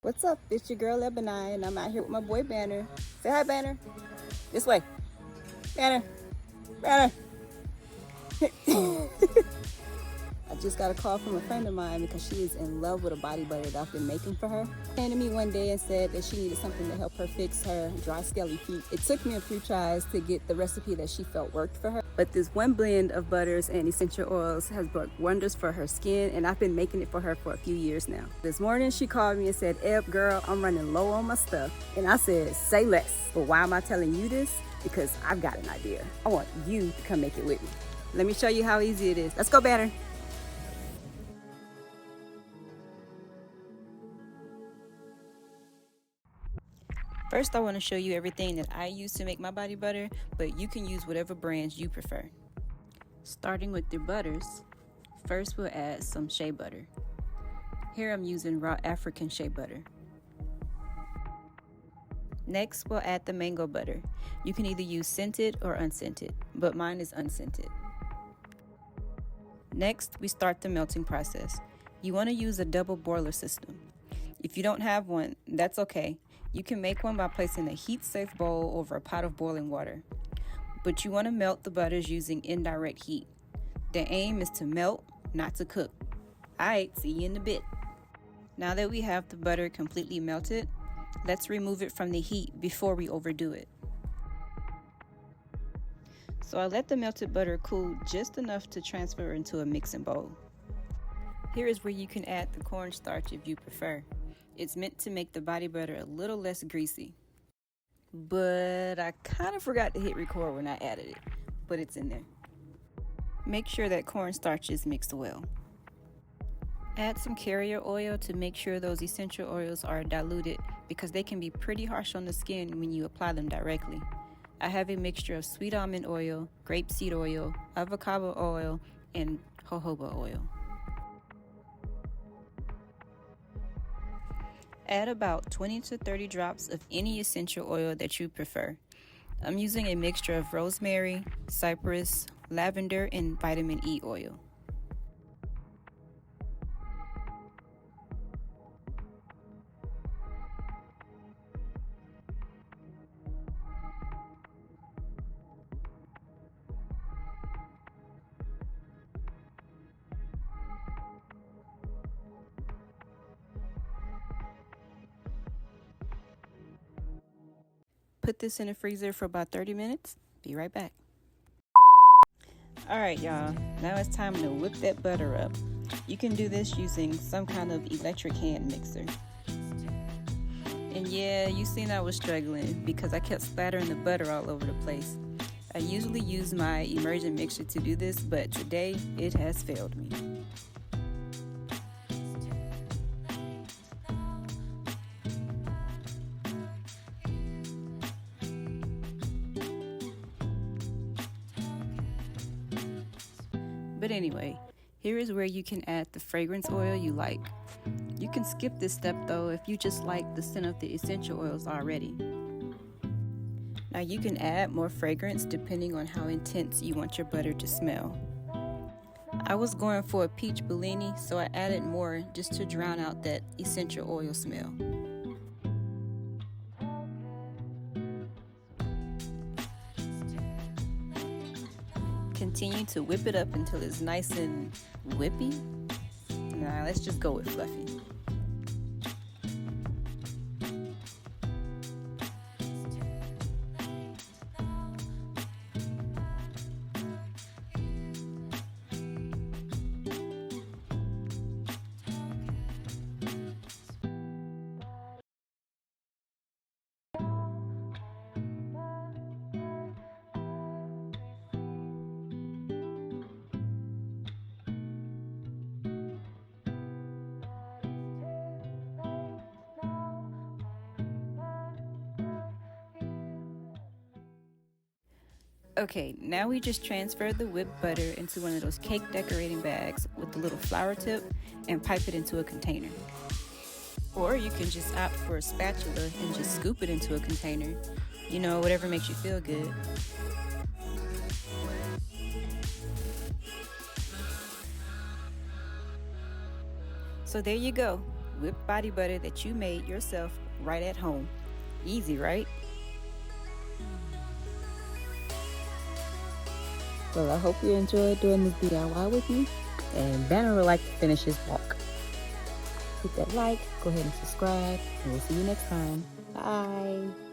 What's up? It's your girl Eboni, and I'm out here with my boy Banner. Say hi, Banner. This way. Banner. Banner. I just got a call from a friend of mine because she is in love with a body butter that I've been making for her. She came to me one day and said that she needed something to help her fix her dry, scaly feet. It took me a few tries to get the recipe that she felt worked for her. But this one blend of butters and essential oils has worked wonders for her skin, and I've been making it for her for a few years now. This morning she called me and said, "Eb, girl, I'm running low on my stuff." And I said, "Say less." But why am I telling you this? Because I've got an idea. I want you to come make it with me. Let me show you how easy it is. Let's go, Banner. First, I want to show you everything that I use to make my body butter, but you can use whatever brands you prefer. Starting with your butters, first we'll add some shea butter. Here I'm using raw African shea butter. Next, we'll add the mango butter. You can either use scented or unscented, but mine is unscented. Next, we start the melting process. You want to use a double boiler system. If you don't have one, that's okay. You can make one by placing a heat-safe bowl over a pot of boiling water. But you want to melt the butters using indirect heat. The aim is to melt, not to cook. Alright, see you in a bit. Now that we have the butter completely melted, let's remove it from the heat before we overdo it. So I let the melted butter cool just enough to transfer into a mixing bowl. Here is where you can add the cornstarch if you prefer. It's meant to make the body butter a little less greasy. But I kind of forgot to hit record when I added it, but it's in there. Make sure that cornstarch is mixed well. Add some carrier oil to make sure those essential oils are diluted because they can be pretty harsh on the skin when you apply them directly. I have a mixture of sweet almond oil, grapeseed oil, avocado oil, and jojoba oil. Add about 20 to 30 drops of any essential oil that you prefer. I'm using a mixture of rosemary, cypress, lavender, and vitamin E oil. Put this in the freezer for about 30 minutes. Be right back. Alright, y'all. Now it's time to whip that butter up. You can do this using some kind of electric hand mixer. And yeah, you seen I was struggling because I kept splattering the butter all over the place. I usually use my immersion mixer to do this, but today it has failed me. But anyway, here is where you can add the fragrance oil you like. You can skip this step though if you just like the scent of the essential oils already. Now you can add more fragrance depending on how intense you want your butter to smell. I was going for a peach Bellini, so I added more just to drown out that essential oil smell. Continue to whip it up until it's nice and whippy. Nah, let's just go with fluffy. Okay, now we just transfer the whipped butter into one of those cake decorating bags with the little flower tip and pipe it into a container. Or you can just opt for a spatula and just scoop it into a container. You know, whatever makes you feel good. So there you go. whipped body butter that you made yourself right at home. Easy, right? Well, I hope you enjoyed doing this DIY with me, and Banner would like to finish his walk. Hit that like, go ahead and subscribe, and we'll see you next time. Bye.